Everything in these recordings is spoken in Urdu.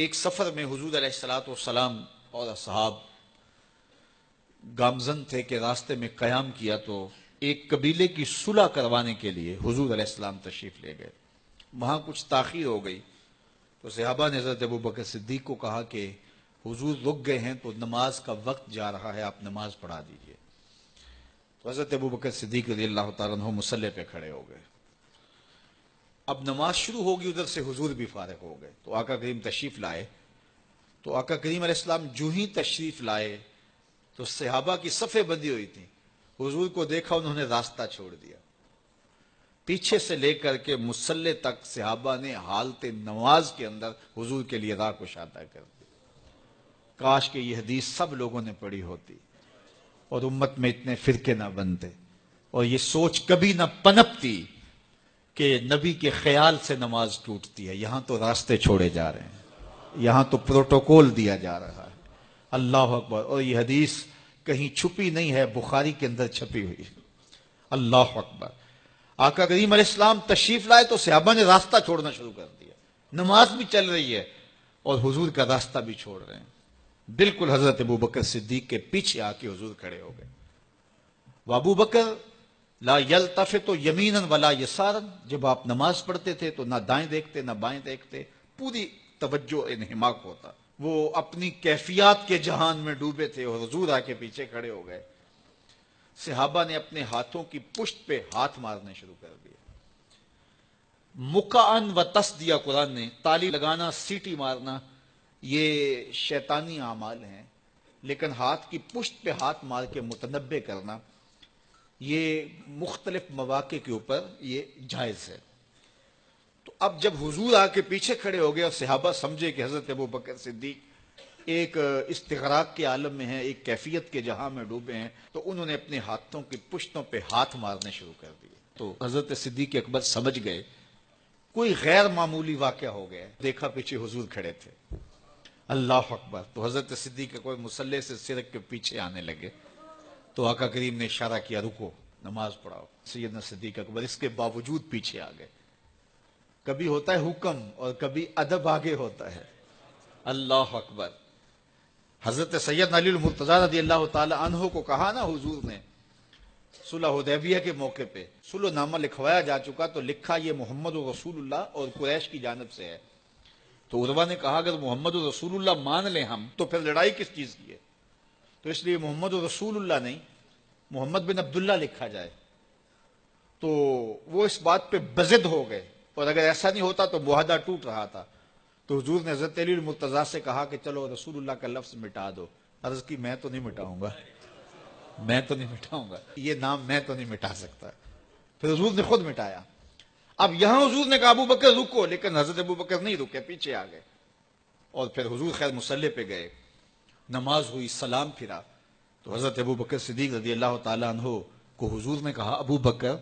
ایک سفر میں حضور علیہ الصلوۃ والسلام اور اصحاب گامزن تھے کہ راستے میں قیام کیا تو ایک قبیلے کی صلح کروانے کے لیے حضور علیہ السلام تشریف لے گئے. وہاں کچھ تاخیر ہو گئی تو صحابہ نے حضرت ابوبکر صدیق کو کہا کہ حضور رک گئے ہیں تو نماز کا وقت جا رہا ہے، آپ نماز پڑھا دیجئے. تو حضرت ابوبکر صدیق رضی اللہ تعالیٰ عنہ مصلی پہ کھڑے ہو گئے. اب نماز شروع ہوگی، ادھر سے حضور بھی فارغ ہو گئے تو آقا کریم تشریف لائے. تو آقا کریم علیہ السلام جو ہی تشریف لائے تو صحابہ کی صفیں بندی ہوئی تھی. حضور کو دیکھا، انہوں نے راستہ چھوڑ دیا. پیچھے سے لے کر کے مصلی تک صحابہ نے حالت نماز کے اندر حضور کے لیے راہ کشادہ کر دی. کاش کہ یہ حدیث سب لوگوں نے پڑھی ہوتی اور امت میں اتنے فرقے نہ بنتے اور یہ سوچ کبھی نہ پنپتی کہ نبی کے خیال سے نماز ٹوٹتی ہے. یہاں تو راستے چھوڑے جا رہے ہیں، یہاں تو پروٹوکول دیا جا رہا ہے. اللہ اکبر. اور یہ حدیث کہیں چھپی نہیں ہے، بخاری کے اندر چھپی ہوئی. اللہ اکبر. آقا کریم علیہ السلام تشریف لائے تو صحابہ نے راستہ چھوڑنا شروع کر دیا. نماز بھی چل رہی ہے اور حضور کا راستہ بھی چھوڑ رہے ہیں. بالکل حضرت ابوبکر صدیق کے پیچھے آ کے حضور کھڑے ہو گئے. ابو بکر لا یلتفت یمینا ولا یسارا، جب آپ نماز پڑھتے تھے تو نہ دائیں دیکھتے نہ بائیں دیکھتے، پوری توجہ انہماک ہوتا. وہ اپنی کیفیات کے جہان میں ڈوبے تھے اور حضور آ کے پیچھے کھڑے ہو گئے. صحابہ نے اپنے ہاتھوں کی پشت پہ ہاتھ مارنے شروع کر دیے. مکعن و تس دیا قرآن نے. تالی لگانا، سیٹی مارنا یہ شیطانی اعمال ہیں، لیکن ہاتھ کی پشت پہ ہاتھ مار کے متنبع کرنا یہ مختلف مواقع کے اوپر یہ جائز ہے. تو اب جب حضور آ کے پیچھے کھڑے ہو گئے اور صحابہ سمجھے کہ حضرت ابوبکر صدیق ایک استغراق کے عالم میں ہیں، ایک کیفیت کے جہاں میں ڈوبے ہیں، تو انہوں نے اپنے ہاتھوں کی پشتوں پہ ہاتھ مارنے شروع کر دیے. تو حضرت صدیق اکبر سمجھ گئے کوئی غیر معمولی واقعہ ہو گیا. دیکھا پیچھے حضور کھڑے تھے. اللہ اکبر. تو حضرت صدیق اکبر مصلی سے سرک کے پیچھے آنے لگے تو آقا کریم نے اشارہ کیا رکو، نماز پڑھاؤ. سیدنا صدیق اکبر اس کے باوجود پیچھے آ گئے. کبھی ہوتا ہے حکم اور کبھی ادب آگے ہوتا ہے. اللہ اکبر. حضرت سیدنا علی المرتضی رضی اللہ تعالی عنہ کو کہا نا حضور نے صلح حدیبیہ کے موقع پہ، صلح نامہ لکھوایا جا چکا تو لکھا یہ محمد رسول اللہ اور قریش کی جانب سے ہے. تو عروہ نے کہا اگر محمد رسول اللہ مان لیں ہم تو پھر لڑائی کس چیز کی ہے؟ تو اس لیے محمد رسول اللہ نہیں، محمد بن عبداللہ لکھا جائے. تو وہ اس بات پہ بضد ہو گئے اور اگر ایسا نہیں ہوتا تو معاہدہ ٹوٹ رہا تھا. تو حضور نے حضرت علی المرتضی سے کہا کہ چلو رسول اللہ کا لفظ مٹا دو. عرض کی میں تو نہیں مٹاؤں گا، میں تو نہیں مٹاؤں گا، یہ نام میں تو نہیں مٹا سکتا. پھر حضور نے خود مٹایا. اب یہاں حضور نے کہا ابو بکر رکو، لیکن حضرت ابو بکر نہیں رکے، پیچھے آ گئے. اور پھر حضور خیر مصلی پہ گئے، نماز ہوئی، سلام پھرا تو حضرت ابو بکر صدیق رضی اللہ تعالیٰ عنہ کو حضور نے کہا ابو بکر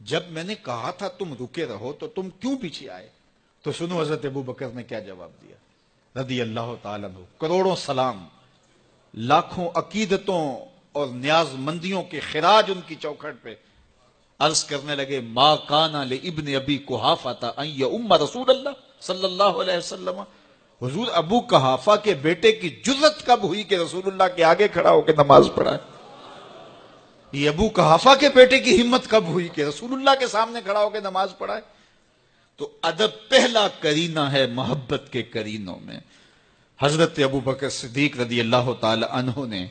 جب میں نے کہا تھا تم رکے رہو تو تم کیوں پیچھے آئے؟ تو سنو حضرت ابو بکر نے کیا جواب دیا رضی اللہ تعالیٰ عنہ. کروڑوں سلام، لاکھوں عقیدتوں اور نیاز مندیوں کے خراج ان کی چوکھٹ پہ. عرض کرنے لگے ما کان لابن ابی قحافہ ان یؤم رسول اللہ صلی اللہ علیہ وسلم. حضور ابو قحافہ کے بیٹے کی جرت کب ہوئی کہ رسول اللہ کے آگے کھڑا ہو کے نماز پڑھائے؟ یہ ابو قحافہ کے بیٹے کی ہمت کب ہوئی کہ رسول اللہ کے سامنے کھڑا ہو کے نماز پڑھائے؟ تو ادب پہلا کرینہ ہے محبت کے کرینوں میں. حضرت ابو بکر صدیق رضی اللہ تعالی عنہ نے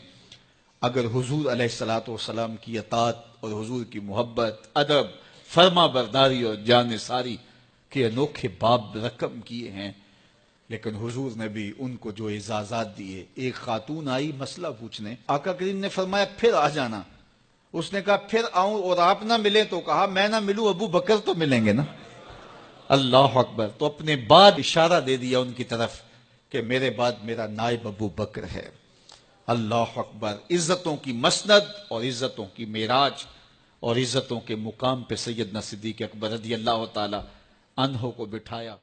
اگر حضور علیہ الصلوۃ والسلام کی اطاعت اور حضور کی محبت، ادب، فرما برداری اور جان ساری کے انوکھے باب رقم کیے ہیں، لیکن حضور نے بھی ان کو جو اعزازات دیے. ایک خاتون آئی مسئلہ پوچھنے، آقا کریم نے فرمایا پھر آ جانا. اس نے کہا پھر آؤں اور آپ نہ ملیں؟ تو کہا میں نہ ملوں ابو بکر تو ملیں گے نا. اللہ اکبر. تو اپنے بعد اشارہ دے دیا ان کی طرف کہ میرے بعد میرا نائب ابو بکر ہے. اللہ اکبر. عزتوں کی مسند اور عزتوں کی معراج اور عزتوں کے مقام پہ سیدنا صدیق اکبر رضی اللہ تعالی عنہ کو بٹھایا.